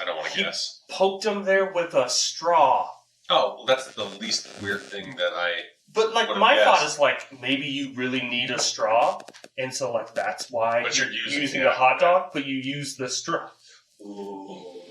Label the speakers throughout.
Speaker 1: I don't want to guess.
Speaker 2: Poked him there with a straw.
Speaker 1: Oh, well, that's the least weird thing that I...
Speaker 2: But, like, my thought is, like, maybe you really need a straw, and so, like, that's why
Speaker 1: you're
Speaker 2: using a hot dog, but you use the straw. Ooh.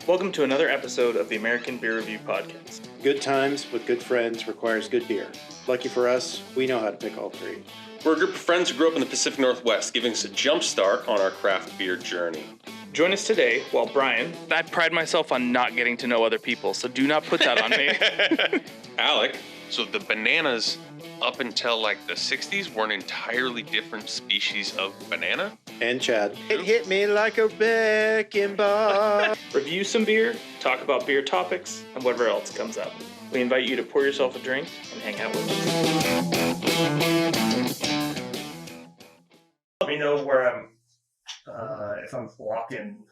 Speaker 2: Welcome to another episode of the American Beer Review Podcast.
Speaker 3: Good times with good friends requires good beer. Lucky for us, we know how to pick all three.
Speaker 1: We're a group of friends who grew up in the Pacific Northwest, giving us a jump start on our craft beer journey.
Speaker 2: Join us today while Brian... I pride myself on not getting to know other people, so do not put that on me.
Speaker 1: Alec, so the bananas up until like the 60s were an entirely different species of banana?
Speaker 3: And Chad. It hit me like a wrecking ball.
Speaker 2: Review some beer, talk about beer topics, and whatever else comes up. We invite you to pour yourself a drink and hang out with us. Let me know where I'm, if I'm blocking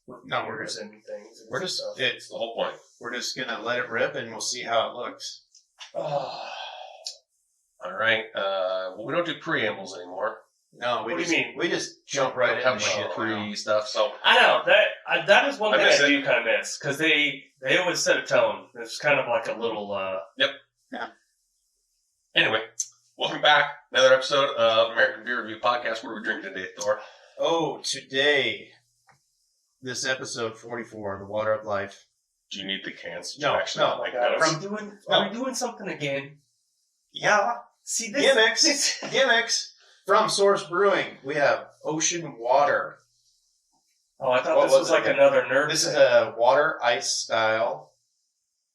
Speaker 2: with numbers and things. And
Speaker 1: It's the whole point.
Speaker 3: We're just going to let it rip and we'll see how it looks.
Speaker 1: All right. Well, we don't do preambles anymore.
Speaker 3: No,
Speaker 2: what do you mean?
Speaker 3: We just jump right into shit.
Speaker 1: Pre-stuff, so...
Speaker 2: I know, that is one thing I do kind of miss, because they always set a tone. It's kind of like a little...
Speaker 1: Yep.
Speaker 3: Yeah.
Speaker 1: Anyway, welcome back. Another episode of American Beer Review Podcast. What are we drinking today, Thor?
Speaker 3: Oh, today, this episode 44, The Water of Life.
Speaker 1: Do you need the cans?
Speaker 3: No.
Speaker 2: Are we doing something again?
Speaker 3: Yeah.
Speaker 2: See, this...
Speaker 3: Gimmicks. From Source Brewing, we have Ocean Water.
Speaker 2: Oh, I thought this was like another nerd.
Speaker 3: This is a water ice style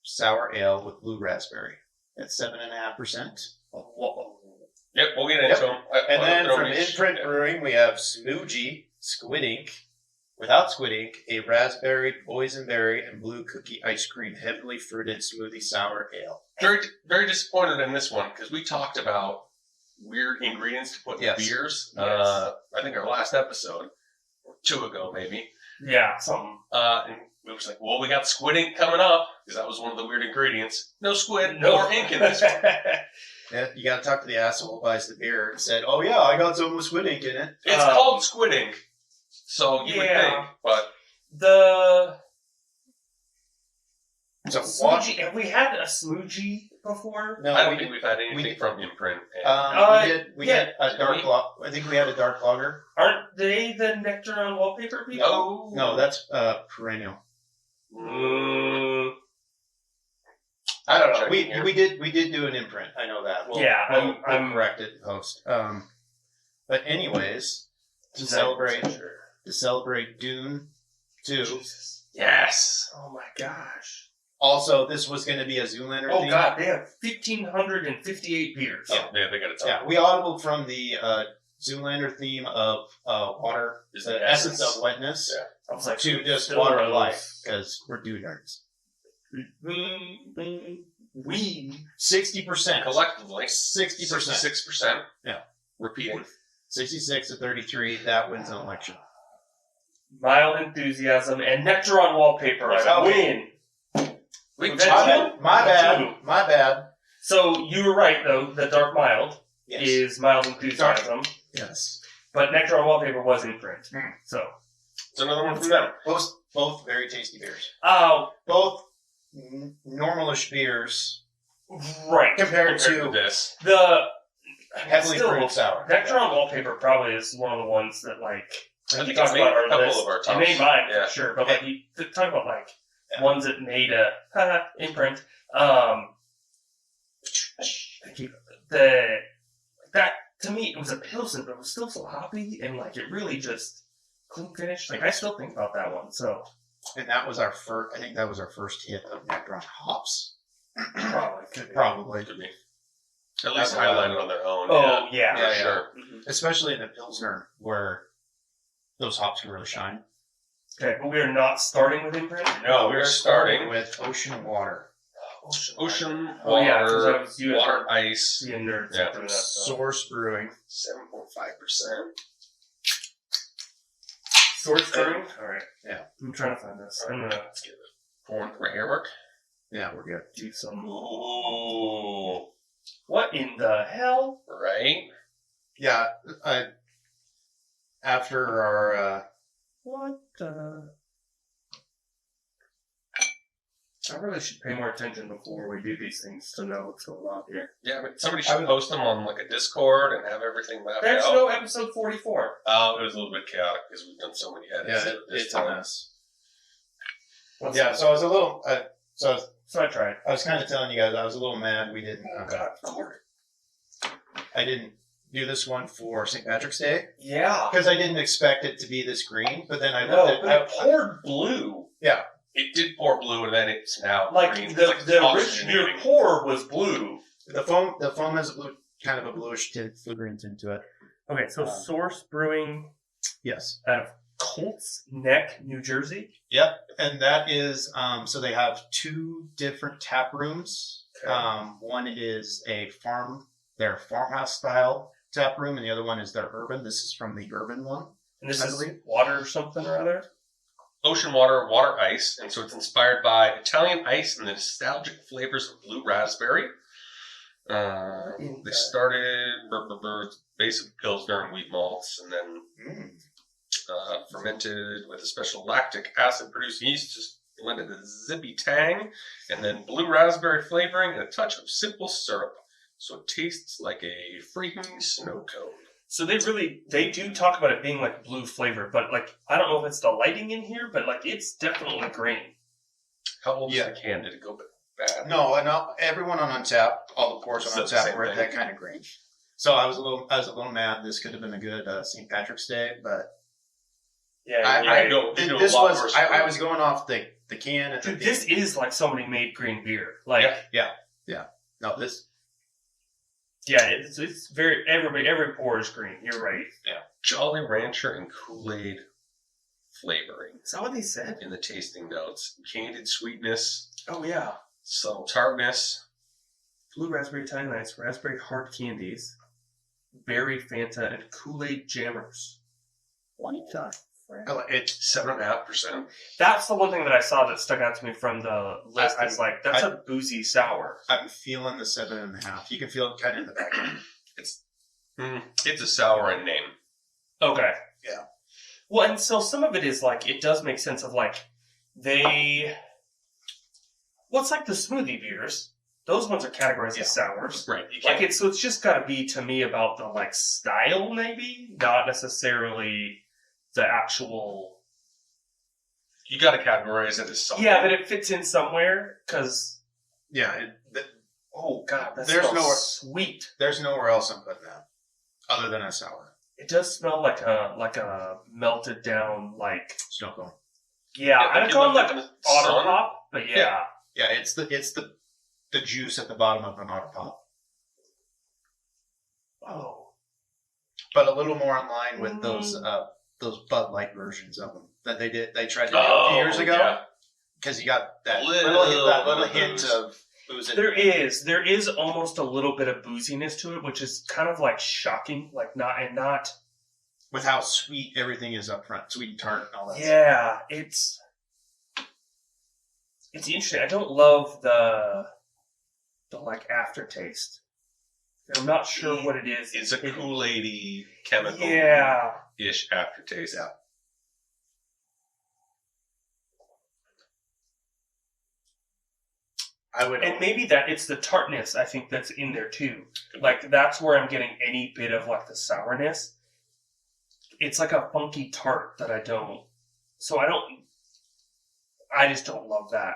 Speaker 3: sour ale with blue raspberry. It's 7.5%.
Speaker 1: Yep, we'll get into them.
Speaker 3: And then from Imprint Brewing, we have Schmoojee Squid Ink. Without Squid Ink, a raspberry, boysenberry, and blue cookie ice cream heavily fruited smoothie sour ale.
Speaker 1: Very, very disappointed in this one because we talked about weird ingredients to put in beers. I think our last episode, or two ago maybe.
Speaker 2: Yeah, something.
Speaker 1: And it was like, well, we got squid ink coming up because that was one of the weird ingredients. No squid, or ink in this one.
Speaker 3: Yeah, you got to talk to the asshole who buys the beer and said, "Oh yeah, I got some with squid ink in it."
Speaker 1: It's called squid ink, so you would think, but
Speaker 3: Smoothie.
Speaker 2: Have we had a Smoothie before?
Speaker 1: No, I don't think we've had anything from Imprint.
Speaker 3: We had a dark lager. I think we had a dark lager.
Speaker 2: Aren't they the Nectar on Wallpaper people?
Speaker 3: No, that's perennial.
Speaker 1: I don't know.
Speaker 3: We did do an Imprint. I know that. I'm corrected, host. But anyways, to celebrate Dune 2.
Speaker 2: Jesus.
Speaker 1: Yes.
Speaker 2: Oh my gosh.
Speaker 3: Also, this was going to be a Zoolander theme.
Speaker 2: Oh god, they have 1,558 beers.
Speaker 1: Oh, yeah, they got a ton.
Speaker 3: Yeah, we audibled from the Zoolander theme of water, the essence of wetness,
Speaker 2: I was like,
Speaker 3: to just water of life, because we're dude nerds. We 60%
Speaker 1: Collectively,
Speaker 3: 60%,
Speaker 1: 66%.
Speaker 3: Yeah,
Speaker 1: Repeating.
Speaker 3: 66 to 33. That wins an election.
Speaker 2: Mild Enthusiasm and Nectar on Wallpaper. Win.
Speaker 3: My bad.
Speaker 2: So you were right though. The Dark Mild is Mild Enthusiasm.
Speaker 3: Yes.
Speaker 2: But Nectar on Wallpaper was Imprint. So
Speaker 1: it's another one from them.
Speaker 3: Both very tasty beers.
Speaker 2: Both
Speaker 3: normalish beers.
Speaker 2: Right.
Speaker 3: Compared to
Speaker 1: this.
Speaker 2: The
Speaker 3: heavily fruited sour.
Speaker 2: Nectar on Wallpaper probably is one of the ones that like
Speaker 1: I think it's made a couple of our tops.
Speaker 2: It made mine for sure. But like you talk about like ones that made a Imprint. That to me it was a Pilsen, but it was still so hoppy and like it really just clean finish. Like I still think about that one. So,
Speaker 3: and that was our first. I think that was our first hit of Nectar on hops.
Speaker 2: Probably
Speaker 1: could be. At least highlighted on their own.
Speaker 2: Oh yeah,
Speaker 1: for sure.
Speaker 3: Mm-hmm. Especially in a Pilsner where those hops can really shine.
Speaker 2: Okay, but we are not starting with Imprint?
Speaker 1: No, we're starting
Speaker 3: with Ocean Water.
Speaker 1: Ocean Water, water ice.
Speaker 3: Source Brewing.
Speaker 1: 7.5%.
Speaker 2: Source Brewing? Alright.
Speaker 3: Yeah.
Speaker 2: I'm trying to find this.
Speaker 1: Let's get it. Pouring right here, Mark?
Speaker 3: Yeah, we're good.
Speaker 2: Do some.
Speaker 1: Ooh.
Speaker 2: What in the hell?
Speaker 1: Right?
Speaker 3: Yeah, after our
Speaker 2: What? I really should pay more attention before we do these things to know what's going on here.
Speaker 1: Yeah, but somebody should post them on like a Discord and have everything mapped
Speaker 2: There's
Speaker 1: out.
Speaker 2: no episode 44.
Speaker 1: Oh, it was a little bit chaotic because we've done so many edits.
Speaker 3: yeah,
Speaker 1: this
Speaker 3: it's a
Speaker 1: time.
Speaker 3: mess.
Speaker 2: What's
Speaker 3: Yeah,
Speaker 2: that?
Speaker 3: so I was a little
Speaker 2: So I tried.
Speaker 3: I was kind of telling you guys I was a little mad we didn't. I didn't do this one for St. Patrick's Day
Speaker 2: Yeah.
Speaker 3: because I didn't expect it to be this green. But then I
Speaker 1: No,
Speaker 3: looked
Speaker 1: but
Speaker 3: at
Speaker 1: it poured blue.
Speaker 3: Yeah.
Speaker 1: It did pour blue, and then it's now
Speaker 2: Like
Speaker 1: green.
Speaker 2: the
Speaker 1: It's
Speaker 2: original
Speaker 1: oxygenating.
Speaker 2: pour was blue.
Speaker 3: the foam. The foam has a blue, kind of a bluish fluorescent into it.
Speaker 2: Okay, so Source Brewing
Speaker 3: Yes.
Speaker 2: out of Colts Neck, New Jersey.
Speaker 3: Yep, and that is so they have two different tap rooms.
Speaker 2: Okay.
Speaker 3: One is their farmhouse style tap room, and the other one is their urban. This is from the urban one.
Speaker 2: And this
Speaker 3: I
Speaker 2: is
Speaker 3: believe.
Speaker 2: water or something or other.
Speaker 1: Ocean water, water ice, and so it's inspired by Italian ice and the nostalgic flavors of blue raspberry. They started basic Pilsner and wheat malts, and then fermented with a special lactic acid produced yeast, just blended a zippy tang, and then blue raspberry flavoring and a touch of simple syrup, so it tastes like a freaking snow cone.
Speaker 2: So they do talk about it being like blue flavor, but like I don't know if it's the lighting in here, but like it's definitely green.
Speaker 1: How old is
Speaker 3: Yeah.
Speaker 1: the can? Did it go bad?
Speaker 3: No, everyone on Untap, all the pours on
Speaker 1: So the
Speaker 3: Untap
Speaker 1: same
Speaker 3: were
Speaker 1: thing.
Speaker 3: that kind of green. So I was a little mad. This could have been a good St. Patrick's Day, but
Speaker 2: Yeah,
Speaker 3: this was I was going off the can. And
Speaker 2: Dude, this is like somebody made green beer. Like,
Speaker 3: no this
Speaker 2: yeah, it's very every pour is green. You're right.
Speaker 1: Jolly Rancher and Kool-Aid flavoring
Speaker 2: Is that what they said?
Speaker 1: in the tasting notes. Candied sweetness,
Speaker 2: Oh yeah,
Speaker 1: subtle tartness.
Speaker 2: blue raspberry Italian ice, raspberry hard candies, berry Fanta, and Kool-Aid jammers. What the frick?
Speaker 3: it's
Speaker 1: 7.5%.
Speaker 2: That's the one thing that I saw that stuck out to me from the list.
Speaker 3: I-
Speaker 2: It's like that's a boozy sour.
Speaker 3: I'm feeling the 7.5. You can feel it kind of in the back.
Speaker 1: It's a sour in name.
Speaker 2: Okay.
Speaker 3: Yeah.
Speaker 2: Well, and so some of it is like it does make sense of like it's like the smoothie beers. Those ones are categorized as sours.
Speaker 1: Right. You
Speaker 2: Like
Speaker 1: can't,
Speaker 2: so it's just got to be to me about the like style, maybe not necessarily the actual.
Speaker 1: you got to categorize it as something.
Speaker 2: Yeah, that it fits in somewhere because.
Speaker 3: Yeah,
Speaker 2: Oh God, that
Speaker 3: There's
Speaker 2: smells
Speaker 3: nowhere-
Speaker 2: sweet.
Speaker 3: there's nowhere else I'm putting that other than a sour
Speaker 2: It does smell like a melted down like.
Speaker 3: snow cone.
Speaker 2: Yeah,
Speaker 1: Yeah,
Speaker 2: I'd
Speaker 1: like
Speaker 2: call
Speaker 1: you
Speaker 2: it
Speaker 1: left
Speaker 2: like
Speaker 1: it in the
Speaker 2: otter
Speaker 1: sun.
Speaker 2: pop, but yeah.
Speaker 3: Yeah, it's the juice at the bottom of an otter pop,
Speaker 2: Oh.
Speaker 3: but a little more in line with those Bud Light versions of them that they tried to do a few years ago. Because you got that little hint
Speaker 1: booze.
Speaker 3: of booze. in
Speaker 2: There
Speaker 3: it.
Speaker 2: is almost a little bit of booziness to it, which is kind of like shocking, like not.
Speaker 3: with how sweet everything is up front, sweet and tart and all that.
Speaker 2: Yeah, it's interesting. I don't love the like aftertaste. I'm not sure what it is.
Speaker 1: It's a Kool-Aid-y chemical
Speaker 2: Yeah.
Speaker 1: ish aftertaste.
Speaker 3: Yeah. I would.
Speaker 2: And maybe that it's the tartness I think that's in there too. Like that's where I'm getting any bit of like the sourness. It's like a funky tart that I just don't love that.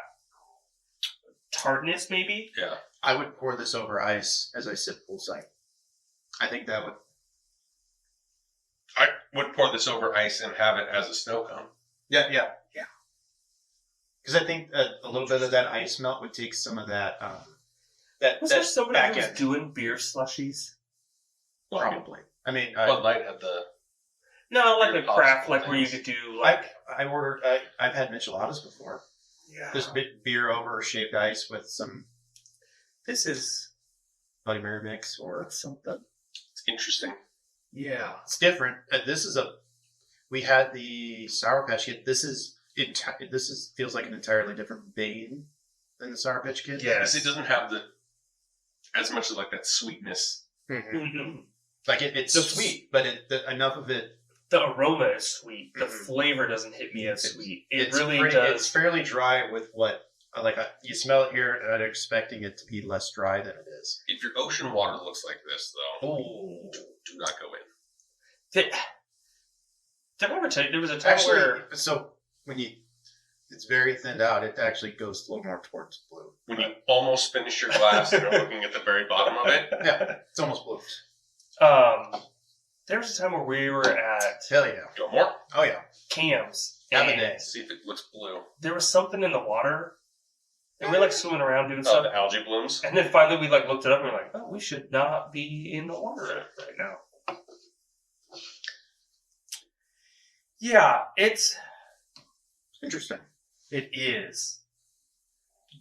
Speaker 2: Tartness maybe?
Speaker 1: Yeah.
Speaker 3: I would pour this over ice as I sip poolside. I think that would.
Speaker 1: I would pour this over ice and have it as a snow cone.
Speaker 3: Yeah. Because I think a little bit of that ice melt would take some of that.
Speaker 2: Was there somebody
Speaker 3: back
Speaker 2: who was
Speaker 3: end.
Speaker 2: doing beer slushies?
Speaker 3: Probably. I mean,
Speaker 1: Bud Light had the...
Speaker 2: No, like
Speaker 1: Beer
Speaker 2: a craft,
Speaker 1: possible
Speaker 2: like where you
Speaker 1: things.
Speaker 2: could do like
Speaker 3: I ordered. I've had micheladas before.
Speaker 2: yeah.
Speaker 3: Just beer over shaved ice with some
Speaker 2: This is
Speaker 3: Bloody Mary mix, or
Speaker 2: something.
Speaker 1: It's interesting.
Speaker 2: Yeah.
Speaker 3: it's different. We had the Sour Patch Kid. This feels like an entirely different vein than the Sour Patch Kid.
Speaker 2: Yeah.
Speaker 1: Because it doesn't have as much of like that sweetness.
Speaker 2: Mm-hmm.
Speaker 3: Like it's sweet, but enough of it.
Speaker 2: The aroma is sweet. The flavor doesn't hit me as sweet. It really does.
Speaker 3: It's fairly dry with what, you smell it here, and I'm expecting it to be less dry than it is.
Speaker 1: If your ocean water looks like this, though, do not go in.
Speaker 2: Did I ever tell you, there was a time where...
Speaker 3: So, it's very thinned out, it actually goes a little more towards blue.
Speaker 1: When you almost finish your glass and are looking at the very bottom of it.
Speaker 3: Yeah, it's almost blue.
Speaker 2: There was a time where we were at...
Speaker 3: Hell yeah.
Speaker 1: Do you want more?
Speaker 3: Oh yeah.
Speaker 2: Cam's.
Speaker 3: Have a day.
Speaker 1: See if it looks blue.
Speaker 2: There was something in the water. And we were swimming around doing stuff.
Speaker 1: The algae blooms.
Speaker 2: And then finally we looked it up and we're like, oh, we should not be in the water right now. Yeah, it's
Speaker 3: interesting.
Speaker 2: It is.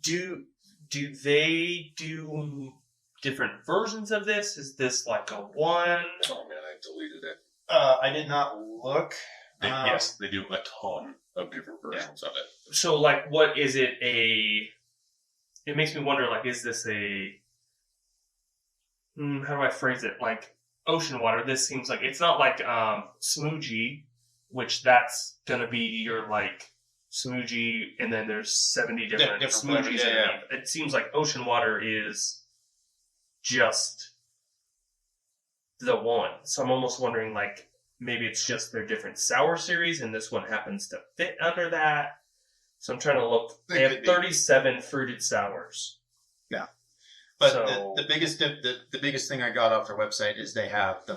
Speaker 2: Do they do different versions of this? Is this like a one?
Speaker 1: Oh man, I deleted it.
Speaker 3: I did not look.
Speaker 1: Yes, they do a ton of different versions of it.
Speaker 2: So, what is it? It makes me wonder. Is this a? How do I phrase it? Ocean water. This seems like it's not like Schmoojee, which that's gonna be your Schmoojee, and then there's 70 different Schmoojees.
Speaker 3: Yeah.
Speaker 2: It seems like ocean water is just the one. So I'm almost wondering, maybe it's just their different sour series, and this one happens to fit under that. So I'm trying to look. They have 37 fruited sours.
Speaker 3: Yeah. But the biggest thing I got off their website is they have the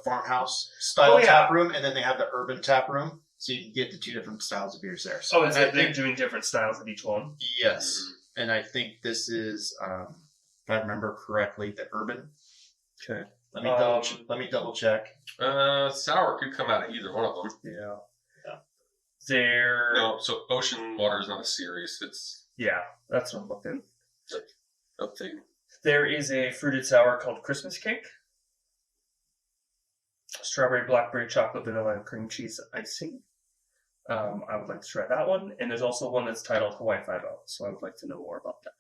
Speaker 3: farmhouse style tap room, and then they have the urban tap room. So you can get the two different styles of beers there. So
Speaker 2: they're doing different styles of each one?
Speaker 3: Yes. And I think this is, if I remember correctly, the urban.
Speaker 1: Okay.
Speaker 3: Let me double check.
Speaker 1: Sour could come out of either one of them.
Speaker 3: Yeah.
Speaker 1: No, so ocean water is not a series. It's...
Speaker 2: Yeah, that's what I'm looking.
Speaker 1: Okay.
Speaker 2: There is a fruited sour called Christmas Cake. Strawberry, blackberry, chocolate, vanilla, and cream cheese icing. I would like to try that one. And there's also one that's titled Hawaii 5-0, so I would like to know more about that.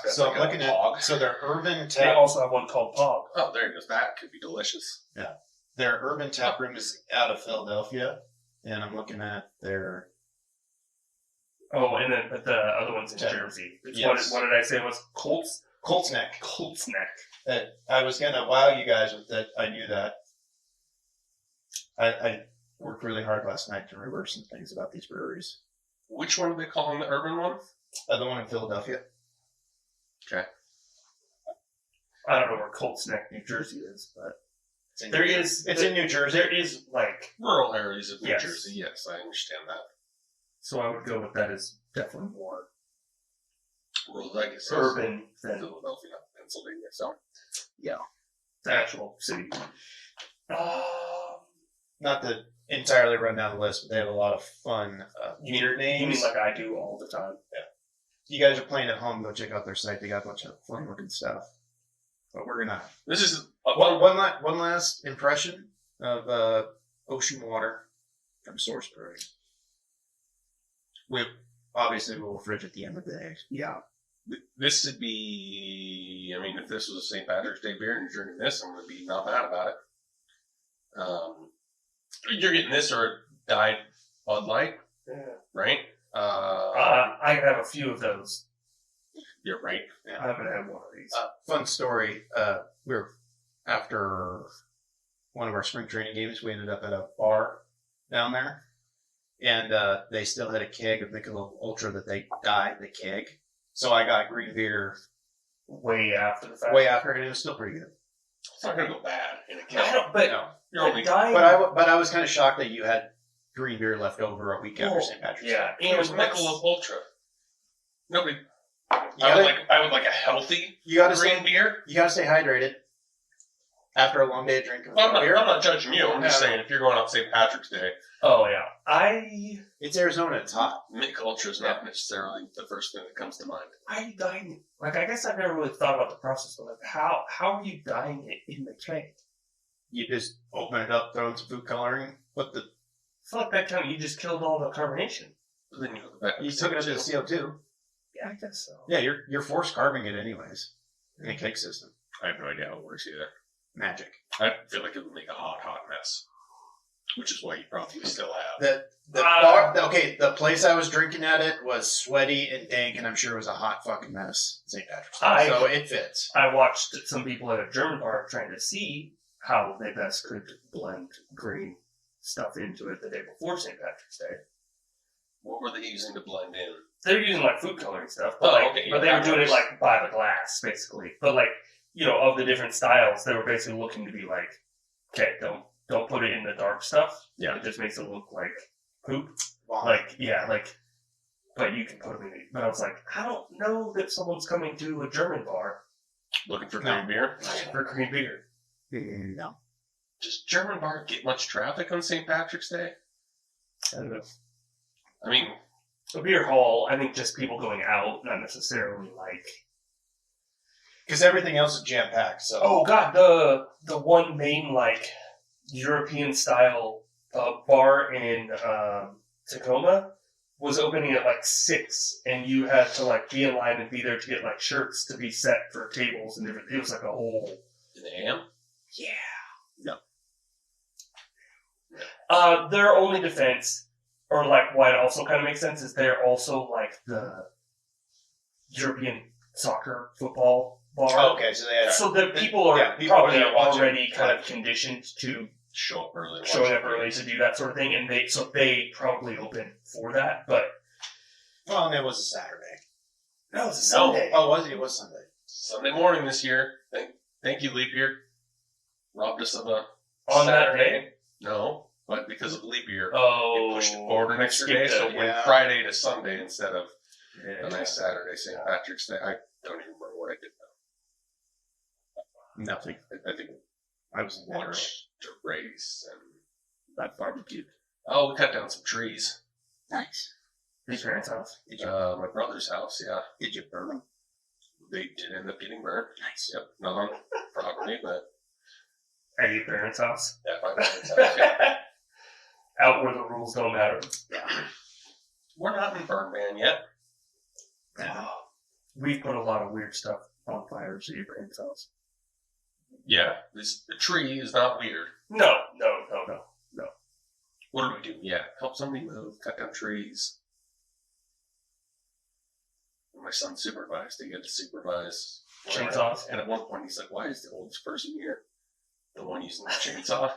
Speaker 3: So I'm looking at... So their urban tap...
Speaker 2: They also have one called Pog.
Speaker 1: Oh, there it goes. That could be delicious.
Speaker 3: Yeah. Their urban tap room is out of Philadelphia, and I'm looking at their...
Speaker 2: Oh, and then but the other one's in Jersey. Yes. What did I say? It was
Speaker 3: Colt's Neck.
Speaker 2: Colt's Neck.
Speaker 3: I was going to wow you guys with that. I knew that. I worked really hard last night to reverse some things about these breweries.
Speaker 1: Which one are they calling the urban one?
Speaker 3: The one in Philadelphia.
Speaker 1: Okay.
Speaker 2: I don't know where Colt's Neck, New Jersey is, but it's in New Jersey. There is
Speaker 1: rural areas of New Jersey. Yes, I understand that.
Speaker 2: So I would go with that as definitely more
Speaker 1: urban than Philadelphia, Pennsylvania. So
Speaker 2: yeah, the actual city.
Speaker 3: Not to entirely run down the list, but they have a lot of fun beer names.
Speaker 2: You mean like I do all the time?
Speaker 3: Yeah. You guys are playing at home. Go check out their site. They got a bunch of fun looking stuff. But we're gonna.
Speaker 1: This is
Speaker 3: one last impression of ocean water from Source Brewing. We obviously will fridge at the end of the day. Yeah.
Speaker 1: This would be. I mean, if this was a St. Patrick's Day beer and you're drinking this, I'm going to be not mad about it. You're getting this or a Diet Bud Light, right?
Speaker 2: I have a few of those.
Speaker 1: You're right.
Speaker 2: Yeah, I haven't had one of these.
Speaker 3: Fun story. We were after one of our spring training games. We ended up at a bar down there, and they still had a keg of Michelob Ultra that they dyed the keg. So I got green beer
Speaker 2: way after the fact.
Speaker 3: Way after, and it was still pretty good.
Speaker 1: It's not going to go bad in a keg.
Speaker 3: But I was kind of shocked that you had green beer left over a week after St. Patrick's Day.
Speaker 1: Yeah, and it was Michelob Ultra. Nobody. I would like a healthy green beer.
Speaker 3: You gotta stay hydrated after a long day of drinking beer.
Speaker 1: I'm not judging you. I'm just saying if you're going out St. Patrick's Day.
Speaker 2: Oh yeah,
Speaker 3: it's Arizona. It's hot.
Speaker 1: Michelob Ultra is not necessarily the first thing that comes to mind.
Speaker 2: I guess I've never really thought about the process, but how are you dyeing it in the keg?
Speaker 3: You just open it up, throw in some food coloring.
Speaker 2: I feel like that time you just killed all the carbonation.
Speaker 1: But then you
Speaker 3: took it into the CO2.
Speaker 2: Yeah, I guess so.
Speaker 3: Yeah, you're force carbing it anyways in a keg system.
Speaker 1: I have no idea how it works either.
Speaker 3: Magic.
Speaker 1: I feel like it would make a hot mess. Which is what you probably still have.
Speaker 3: The bar, the place I was drinking at it was sweaty and dank, and I'm sure it was a hot fucking mess. St. Patrick's Day. So it fits.
Speaker 2: I watched some people at a German bar trying to see how they best could blend green stuff into it the day before St. Patrick's Day.
Speaker 1: What were they using to blend in?
Speaker 2: They were using like food coloring stuff, but but they were doing it like by the glass, basically. But like, of the different styles, they were basically looking to be like, okay, don't put it in the dark stuff.
Speaker 1: Yeah,
Speaker 2: it just makes it look like poop.
Speaker 3: Wow.
Speaker 2: But you can put them in it. But I was like, I don't know that someone's coming to a German bar
Speaker 1: looking for green beer.
Speaker 2: For green beer.
Speaker 3: No.
Speaker 1: Does German bar get much traffic on St. Patrick's Day?
Speaker 2: I don't know.
Speaker 1: I mean,
Speaker 2: a beer hall, I think just people going out, not necessarily like...
Speaker 3: Because everything else is jam-packed, so...
Speaker 2: Oh, God, the one main, like, European-style bar in Tacoma was opening at, like, 6, and you had to, like, be in line and be there to get, like, shirts to be set for tables and different... It was, like, a whole...
Speaker 1: In the AM?
Speaker 2: Yeah. No. Their only defense... Or, like, why it also kind of makes sense is they're also, like, the European soccer football bar.
Speaker 3: Oh, okay, so they had...
Speaker 2: So the people are probably already kind of conditioned to showing up early to do that sort of thing, and they probably open for that, but...
Speaker 3: Well, and it was a Saturday.
Speaker 2: No, it was a Sunday.
Speaker 3: Oh, was it? It was Sunday.
Speaker 1: Sunday morning this year. Thank you, leap year. Robbed us of a
Speaker 2: On
Speaker 1: Saturday.
Speaker 2: that day?
Speaker 1: No. But because of leap year,
Speaker 2: it
Speaker 1: pushed it forward an extra day, so it went Friday to Sunday instead of a nice Saturday, St. Patrick's Day. I don't even remember what I did now.
Speaker 3: Nothing.
Speaker 1: I think
Speaker 3: I was
Speaker 1: watched a race and
Speaker 2: that barbecued.
Speaker 1: Oh, we cut down some trees.
Speaker 3: Nice.
Speaker 2: Your parents' house?
Speaker 1: My brother's house, yeah.
Speaker 3: Did you burn them?
Speaker 1: They did end up getting burned.
Speaker 3: Nice.
Speaker 1: Yep, not on property, but...
Speaker 2: At your parents' house?
Speaker 1: Yeah, my parents' house, yeah.
Speaker 2: Out where the rules don't matter.
Speaker 1: Yeah. We're not in burn ban yet.
Speaker 2: We've put a lot of weird stuff on fires at your parents' house.
Speaker 1: Yeah, the tree is not weird.
Speaker 2: No.
Speaker 1: What do we do? Yeah, help somebody move, cut down trees. My son supervised. He had to supervise
Speaker 2: chainsaws.
Speaker 1: And at one point he's like, why is the oldest person here the one using the chainsaw?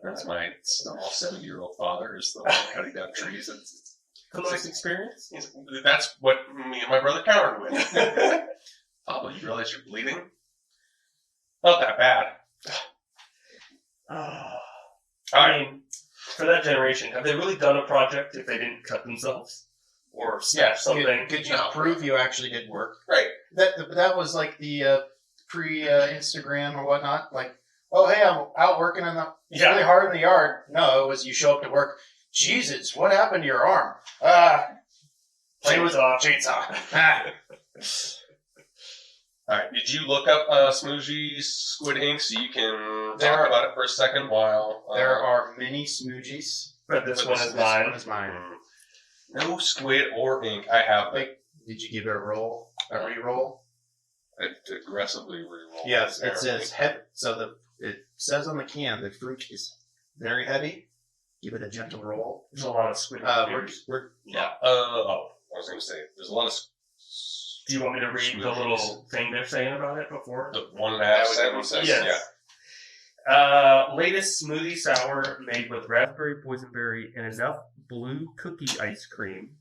Speaker 1: That's my small 7-year-old father is the one cutting down trees. It's
Speaker 2: the most experience?
Speaker 1: That's what me and my brother countered with. Pablo, you realize you're bleeding? Not that bad.
Speaker 2: I mean, for that generation, have they really done a project if they didn't cut themselves? Or something?
Speaker 3: Could you prove you actually did work?
Speaker 1: Right.
Speaker 3: That was like the pre-Instagram or whatnot. Like, oh, hey, I'm out working it's really hard in the yard. No, it was you show up to work. Jesus, what happened to your arm?
Speaker 2: Chainsaw.
Speaker 1: All right. Did you look up Schmoojee Squid Ink so you can talk about it for a second while?
Speaker 3: There are many Smoojies.
Speaker 2: But this one is mine.
Speaker 1: No squid or ink. I have it.
Speaker 3: Did you give it a roll? A re-roll?
Speaker 1: Aggressively re-roll.
Speaker 3: Yes, it says heavy. So it says on the can the fruit is very heavy. Give it a gentle roll.
Speaker 2: There's a lot of squid.
Speaker 1: I was going to say, there's a lot of...
Speaker 2: Do you want me to read the little thing they're saying about it before?
Speaker 1: The 1.5 sentences?
Speaker 2: Yes. Yeah. Latest smoothie sour made with raspberry, boysenberry, and enough blue cookie ice cream.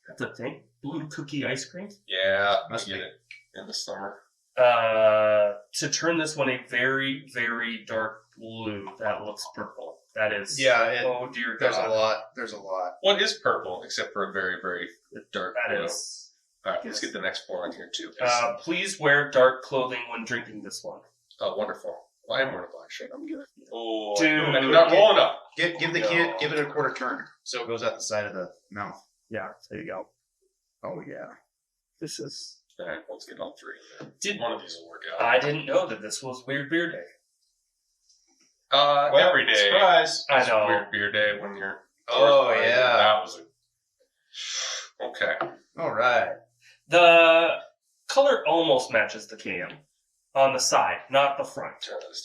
Speaker 2: That's a thing? Blue cookie ice cream?
Speaker 1: Yeah, must get it in the summer.
Speaker 2: To turn this one a very, very dark blue that looks purple. That is... oh, dear God.
Speaker 3: There's a lot.
Speaker 1: What is purple, except for a very, very dark blue?
Speaker 2: That is...
Speaker 1: All right, let's get the next pour on here, too.
Speaker 2: Please wear dark clothing when drinking this one.
Speaker 1: Oh, wonderful. Well, I am wearing a black shirt. I'm good. Oh,
Speaker 2: dude,
Speaker 1: I do not roll enough.
Speaker 3: Give it a quarter turn so it goes out the side of the mouth.
Speaker 2: Yeah, there you go. Oh, yeah. This is...
Speaker 1: All right, let's get all three. One of these will work out.
Speaker 2: I didn't know that this was Weird Beer Day.
Speaker 1: Every day.
Speaker 3: Surprise.
Speaker 2: I know.
Speaker 1: Weird Beer Day when you're...
Speaker 3: Oh, yeah.
Speaker 1: That was okay.
Speaker 3: All right.
Speaker 2: The color almost matches the can. On the side, not the front.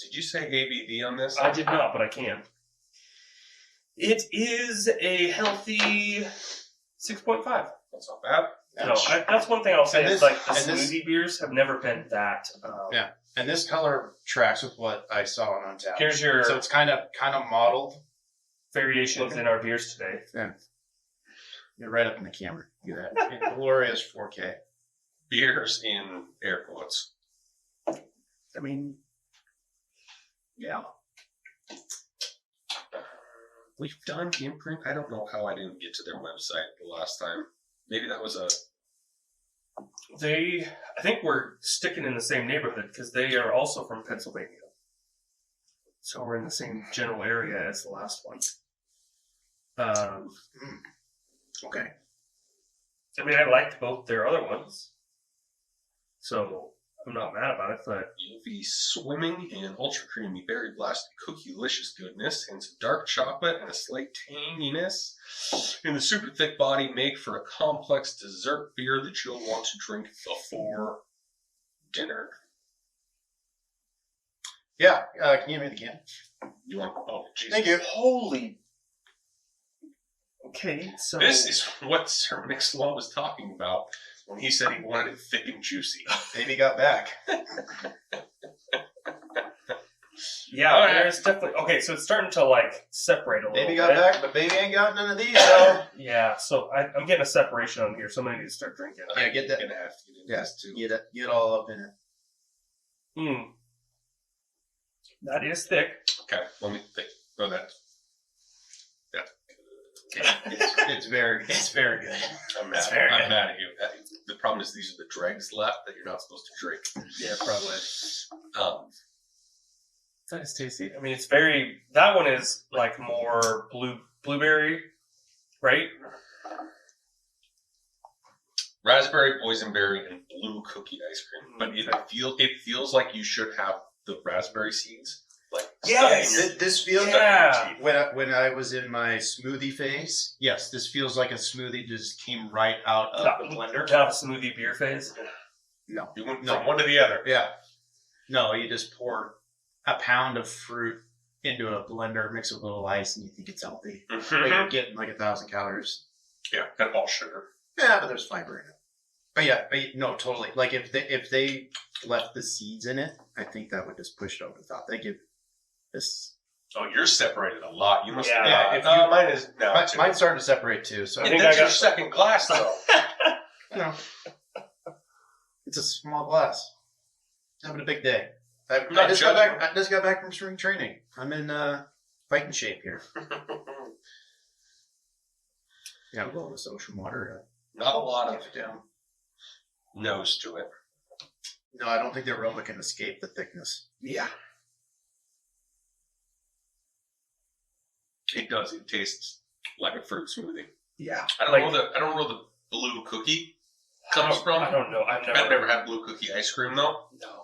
Speaker 1: Did you say ABV on this?
Speaker 2: I did not, but I can. It is a healthy 6.5.
Speaker 1: That's not bad.
Speaker 2: No, that's one thing I'll say. Is like the
Speaker 3: this-
Speaker 2: smoothie beers have never been that.
Speaker 3: Yeah. And this color tracks with what I saw on Untapped.
Speaker 2: Here's your
Speaker 3: So it's kind of modeled.
Speaker 2: variations in our beers today.
Speaker 3: Yeah. You're right up in the camera. Look at that. In glorious 4K.
Speaker 1: Beers in air quotes.
Speaker 3: I mean, yeah.
Speaker 1: We've done Imprint. I don't know how I didn't get to their website the last time. Maybe that was a...
Speaker 2: I think we're sticking in the same neighborhood because they are also from Pennsylvania. So we're in the same general area as the last one.
Speaker 3: Okay.
Speaker 2: I mean, I liked both their other ones. So I'm not mad about it, but
Speaker 1: You'll be swimming in ultra creamy berry blasted cookie-licious goodness, hints of dark chocolate and a slight tanginess in the super thick body make for a complex dessert beer that you'll want to drink before dinner.
Speaker 3: Yeah. Can you give me the can?
Speaker 1: You want? Oh, Jesus.
Speaker 3: Thank you.
Speaker 2: holy. Okay, so
Speaker 1: This is what Sir Mix-a-Lot was talking about when he said he wanted it thick and juicy.
Speaker 3: Baby got back.
Speaker 2: yeah,
Speaker 1: All right.
Speaker 2: there's definitely okay. So it's starting to like separate a little.
Speaker 3: Baby
Speaker 2: bit.
Speaker 3: got back, but baby ain't got none of these, though.
Speaker 2: Yeah, so I'm getting a separation on here. Somebody needs to start drinking.
Speaker 3: Yeah, get that.
Speaker 1: I'm gonna have to get into
Speaker 3: Yeah,
Speaker 1: this too.
Speaker 3: get all up in it.
Speaker 2: That is thick.
Speaker 1: Okay, let me think. Oh, that.
Speaker 3: It's very good.
Speaker 1: I'm mad.
Speaker 3: It's very
Speaker 1: I'm
Speaker 3: good.
Speaker 1: mad at you. The problem is these are the dregs left that you're not supposed to drink.
Speaker 2: Yeah, probably.
Speaker 3: That is tasty.
Speaker 2: I mean, it's very. That one is like more blueberry, right?
Speaker 1: Raspberry, boysenberry, and blue cookie ice cream. But it feels like you should have the raspberry seeds. Like
Speaker 2: Yes.
Speaker 3: This feels
Speaker 2: Yeah.
Speaker 3: when I was in my smoothie phase. Yes, this feels like a smoothie just came right out of the blender.
Speaker 2: Not a smoothie beer phase.
Speaker 3: No,
Speaker 1: You went
Speaker 3: No.
Speaker 1: from one to the other.
Speaker 3: yeah, no. You just pour a pound of fruit into a blender, mix it with a little ice, and you think it's healthy. But you're getting like 1,000 calories.
Speaker 1: Yeah, kind of all sugar.
Speaker 3: Yeah, but there's fiber in it. But yeah, no, totally. Like if they left the seeds in it, I think that would just push it over the top. They give this.
Speaker 1: Oh, you're separated a lot. You must.
Speaker 2: Yeah.
Speaker 3: Yeah, if you-
Speaker 1: mine is now. too.
Speaker 3: Mine's starting to separate too. So
Speaker 2: I
Speaker 1: Yeah,
Speaker 2: think
Speaker 1: that's
Speaker 2: I
Speaker 1: your
Speaker 2: got-
Speaker 1: second glass, though.
Speaker 3: you know, it's a small glass. Having a big day. I
Speaker 1: Not
Speaker 3: just got
Speaker 1: judging.
Speaker 3: back. I just got back from spring training. I'm in fighting shape here. Yeah, well, this ocean water.
Speaker 1: Not a lot of
Speaker 3: Keep it down.
Speaker 1: nose to it.
Speaker 3: No, I don't think the aroma can escape the thickness.
Speaker 2: Yeah.
Speaker 1: It does. It tastes like a fruit smoothie.
Speaker 2: Yeah.
Speaker 1: I don't know the blue cookie comes from.
Speaker 2: I don't know. I've
Speaker 1: I've never had blue cookie ice cream though.
Speaker 2: No.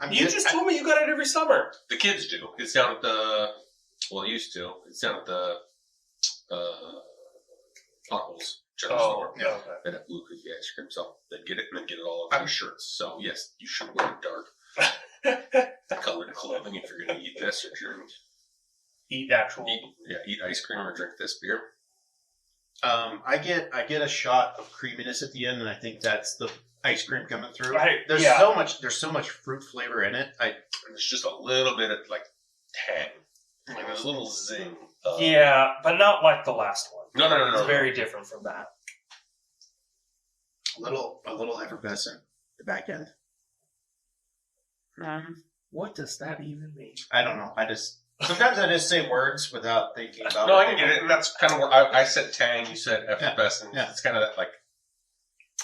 Speaker 3: I mean,
Speaker 2: You just told me you got it every summer.
Speaker 1: The kids do. It's down at the. Well, it used to. It's down at the. Potholes general store.
Speaker 3: yeah.
Speaker 1: They have blue cookie ice cream, so they get it and then get it all over their shirts. So yes, you should wear dark colored clothing if you're going to eat this or drink.
Speaker 2: Eat actual.
Speaker 1: Eat ice cream or drink this beer.
Speaker 3: I get a shot of creaminess at the end, and I think that's the ice cream coming through.
Speaker 2: Right,
Speaker 3: There's
Speaker 2: yeah.
Speaker 3: so much fruit flavor in it.
Speaker 1: And it's just a little bit of like tang, like a little zing.
Speaker 2: Yeah, but not like the last one.
Speaker 1: No.
Speaker 2: It's very different from that.
Speaker 3: A little effervescent. The back end.
Speaker 2: What does that even mean?
Speaker 3: I don't know. Sometimes I just say words without thinking about.
Speaker 1: No, I can get it, and that's kind of where I said tang, you said effervescent.
Speaker 3: Yeah.
Speaker 1: It's kind of that like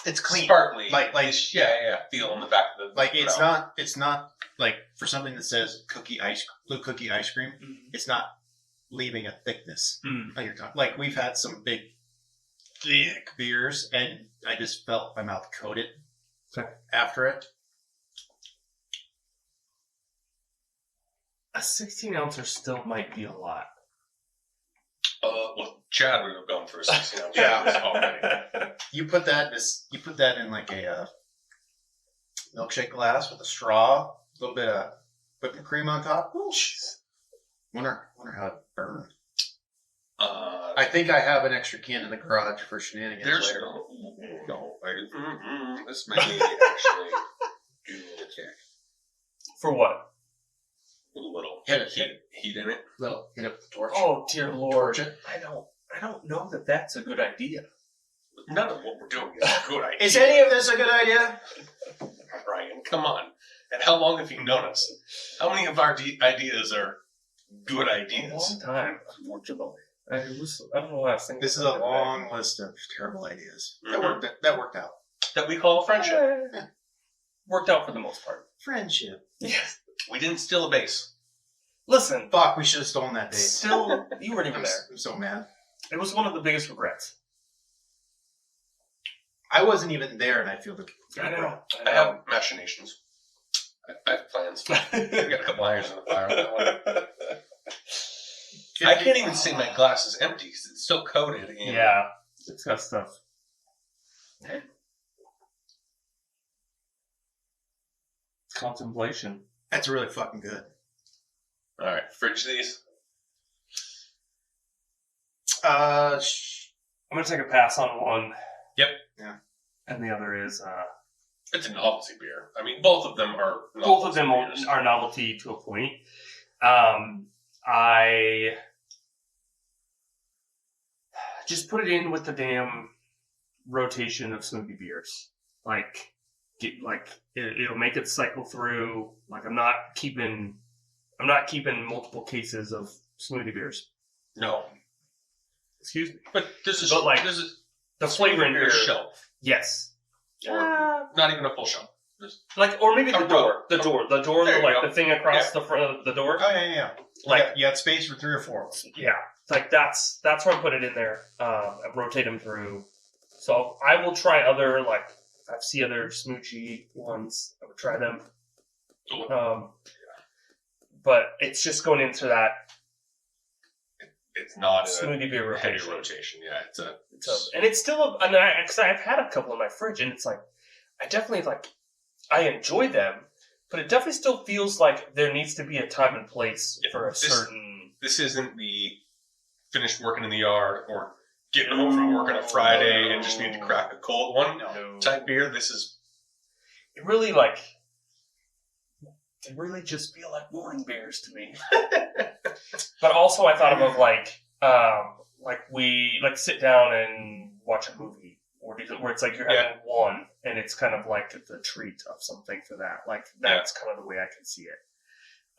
Speaker 3: It's clean.
Speaker 1: sparkly,
Speaker 3: Like
Speaker 1: feel in the back of the
Speaker 3: like it's
Speaker 1: mouth.
Speaker 3: not like for something that says blue cookie ice cream. It's not leaving a thickness.
Speaker 2: Mm.
Speaker 3: Like you're talking. Like we've had some big, thick beers, and I just felt my mouth coated after it.
Speaker 2: A 16 ouncer still might be a lot.
Speaker 1: Well, Chad would have gone for a 16 ounce
Speaker 3: Yeah.
Speaker 1: already.
Speaker 3: You put that in like a milkshake glass with a straw, a little bit of whipping cream on top. Oh, jeez. Wonder how it burned. I think I have an extra can in the garage for shenanigans later.
Speaker 1: This may actually do okay.
Speaker 2: For what?
Speaker 1: A little heat in it.
Speaker 3: Little hit up the torch.
Speaker 2: Oh dear Lord!
Speaker 3: Torch it.
Speaker 2: I don't know that that's a good idea.
Speaker 1: None of what we're doing is a good idea.
Speaker 3: Is any of this a good idea?
Speaker 1: Brian, come on. And how long have you known us? How many of our ideas are good
Speaker 2: A
Speaker 1: ideas?
Speaker 2: long time, unfortunately. I don't know what I was thinking.
Speaker 3: This is a long list of terrible ideas.
Speaker 1: Mhm.
Speaker 3: That worked out.
Speaker 1: That we call friendship.
Speaker 2: Worked out for the most part.
Speaker 3: Friendship.
Speaker 2: Yes.
Speaker 1: We didn't steal a base.
Speaker 2: Listen,
Speaker 3: Fuck, we should have stolen that date.
Speaker 2: still, you weren't even there.
Speaker 3: I'm so mad.
Speaker 2: It was one of the biggest regrets.
Speaker 3: I wasn't even there, and I feel the.
Speaker 1: I have machinations. I have plans. I got a couple irons in the fire on that one. I can't even say my glass is empty because it's so coated in.
Speaker 2: Yeah, it's got stuff. Contemplation.
Speaker 3: That's really fucking good.
Speaker 1: All right, fridge these.
Speaker 2: I'm gonna take a pass on one.
Speaker 1: Yep.
Speaker 3: Yeah.
Speaker 2: And the other is
Speaker 1: It's a novelty beer. I mean, both of them are.
Speaker 2: both of them
Speaker 1: beers.
Speaker 2: are novelty to a point. I just put it in with the damn rotation of smoothie beers. It'll make it cycle through. Like I'm not keeping multiple cases of smoothie beers.
Speaker 1: No,
Speaker 2: Excuse me.
Speaker 1: but this is
Speaker 2: But,
Speaker 1: this is
Speaker 2: The flavor in
Speaker 1: beer
Speaker 2: here.
Speaker 1: shelf,
Speaker 2: Yes.
Speaker 1: or not even a full shelf. Just
Speaker 2: Or maybe the
Speaker 1: A
Speaker 2: door. The door. The door,
Speaker 1: There you go.
Speaker 2: the thing across the front of the door.
Speaker 3: Oh yeah. You got space for 3 or 4 of them.
Speaker 2: Yeah. That's where I put it in there. I rotate them through. So I will try other, if I see other Schmoojee ones, I would try them. But it's just going into that
Speaker 1: it's not
Speaker 2: smoothie beer
Speaker 1: a heavy
Speaker 2: rotation.
Speaker 1: rotation. Yeah,
Speaker 2: And it's still, because I've had a couple in my fridge, and it's I definitely, I enjoy them, but it definitely still feels like there needs to be a time and place for a certain...
Speaker 1: This isn't the finished working in the yard or getting home from work on a Friday and just need to crack a cold one type beer. This is...
Speaker 2: It really, they really just feel like morning beers to me. But also I thought of we sit down and watch a movie, or where it's you're having one, and it's kind of like the treat of something for that. That's kind of the way I can see it.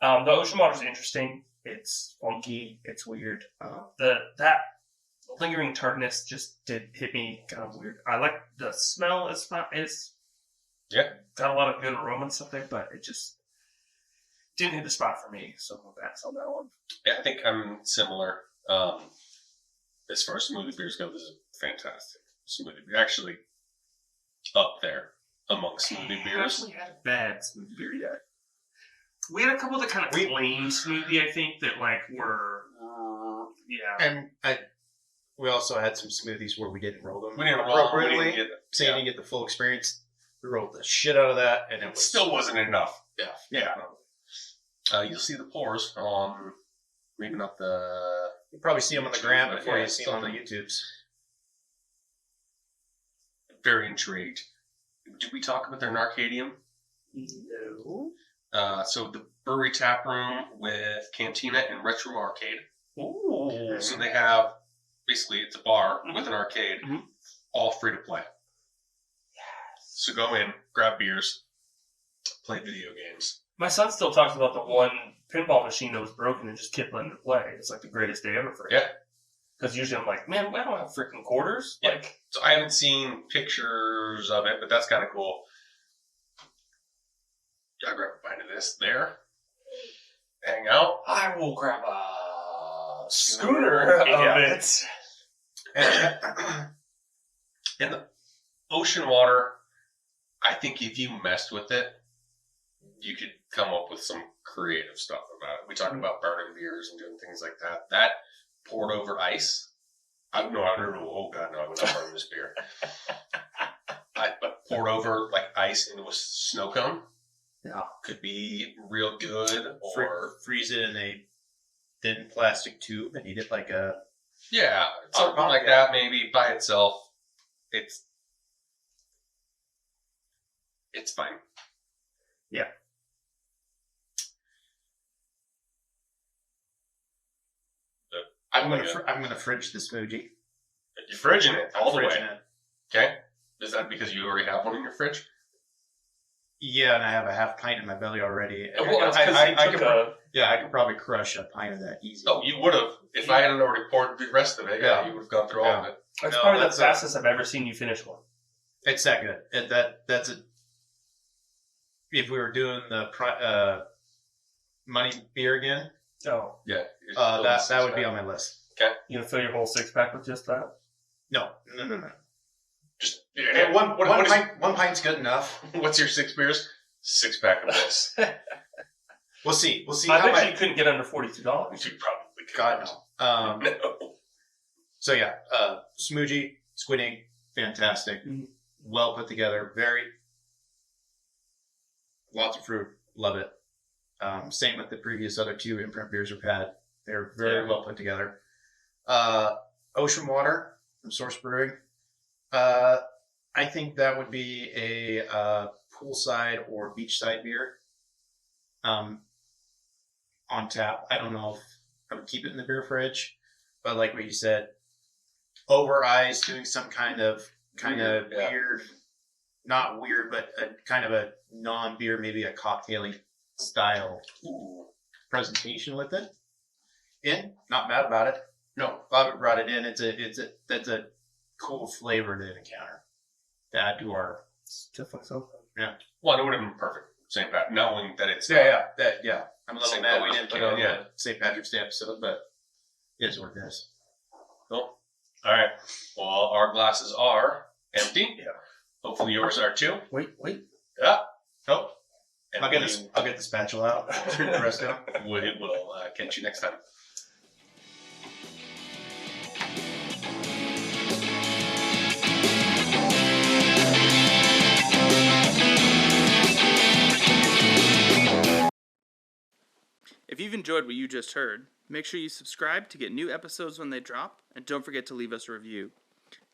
Speaker 2: The ocean water is interesting. It's funky. It's weird. That lingering tartness just did hit me kind of weird. I like the smell. It's got a lot of good aroma and stuff there, but it just didn't hit the spot for me. So I'm gonna pass on that one.
Speaker 1: Yeah, I think I'm similar. As far as smoothie beers go, this is fantastic. Smoothie beer, actually up there among smoothie beers.
Speaker 2: We had a bad smoothie beer yet. We had a couple that kind of plain smoothie, I think, that were
Speaker 3: And we also had some smoothies where we didn't roll them.
Speaker 1: We didn't roll them. We
Speaker 3: appropriately,
Speaker 1: didn't
Speaker 3: so you didn't get the full experience. We rolled the shit out of that, and
Speaker 1: it still wasn't enough.
Speaker 3: Yeah.
Speaker 1: You'll see the pores on maybe not the.
Speaker 3: You probably see them on the gram before you see them on the YouTubes.
Speaker 1: Very intrigued. Did we talk about their Narcadium?
Speaker 2: No.
Speaker 1: So the brewery tap room with cantina and retro arcade.
Speaker 2: Ooh.
Speaker 1: So they have basically it's a bar with an arcade, all free to play.
Speaker 2: Yes.
Speaker 1: So go in, grab beers, play video games.
Speaker 2: My son still talks about the one pinball machine that was broken and just kept letting it play. It's the greatest day ever for him.
Speaker 1: Yeah.
Speaker 2: Because usually I'm man, I don't have freaking quarters.
Speaker 1: Yeah. So I haven't seen pictures of it, but that's kind of cool. I grab a pint of this there. Hang out.
Speaker 2: I will grab a schooner of it.
Speaker 1: And the ocean water, I think if you messed with it, you could come up with some creative stuff about it. We talked about burning beers and doing things like that. That poured over ice. Oh God, no, I would not burn this beer. But poured over like ice into a snow cone.
Speaker 2: Yeah.
Speaker 1: Could be real good. Or
Speaker 3: freeze it in a thin plastic tube and eat it like a...
Speaker 1: yeah, something like that. Maybe by itself, it's fine.
Speaker 2: Yeah.
Speaker 3: I'm gonna fridge the smoothie.
Speaker 1: You're fridging it all the way.
Speaker 3: Fridging it.
Speaker 1: Okay. Is that because you already have one in your fridge?
Speaker 3: Yeah, and I have a half pint in my belly already.
Speaker 1: Well, that's
Speaker 3: I could probably crush a pint of that easy.
Speaker 1: Oh, you would have. If I hadn't already poured the rest of it, yeah, you would have gone through all of it.
Speaker 2: That's probably the fastest I've ever seen you finish one.
Speaker 3: It's that good. That's a... If we were doing the money beer again,
Speaker 2: Oh.
Speaker 1: Yeah.
Speaker 3: that would be on my list.
Speaker 1: Okay.
Speaker 2: You gonna fill your whole 6-pack with just that?
Speaker 3: No.
Speaker 1: Just
Speaker 3: One pint's good enough.
Speaker 1: What's your 6 beers? 6-pack of this.
Speaker 3: We'll see.
Speaker 2: I bet you couldn't get under $42.
Speaker 1: You probably could.
Speaker 3: God, no.
Speaker 1: No.
Speaker 3: So yeah, Schmoojee Squid Ink, fantastic.
Speaker 2: Mm-hmm.
Speaker 3: Well put together. Lots of fruit. Love it. Same with the previous other 2 Imprint beers we've had. They're very well put together. Ocean Water from Source Brewing. I think that would be a poolside or beachside beer. On tap. I don't know if I would keep it in the beer fridge, but like what you said, over ice, doing some kind of weird, not weird, but a kind of a non-beer, maybe a cocktailing style presentation with it. Not mad about it. No, Bob brought it in. That's a cool flavor to encounter. To add to our...
Speaker 2: It's definitely something.
Speaker 1: Yeah. Well, it would have been perfect. St. Pat, knowing that it's...
Speaker 3: Yeah. I'm a little
Speaker 1: St.
Speaker 3: mad we
Speaker 1: Patrick's
Speaker 3: didn't put
Speaker 1: Day,
Speaker 3: it on
Speaker 1: yeah.
Speaker 3: the St. Patrick's Day episode, but it is what it is.
Speaker 1: Cool. All right. Well, our glasses are empty.
Speaker 2: Yeah.
Speaker 1: Hopefully yours are too.
Speaker 2: Wait.
Speaker 1: Yeah. Oh. And
Speaker 3: I'll get the spatula out. The rest of them.
Speaker 1: We will catch you next time.
Speaker 4: If you've enjoyed what you just heard, make sure you subscribe to get new episodes when they drop, and don't forget to leave us a review.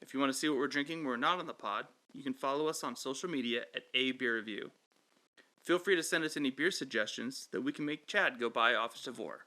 Speaker 4: If you want to see what we're drinking when we're not on the pod, you can follow us on social media at ABR Review. Feel free to send us any beer suggestions that we can make Chad go buy off Tavour.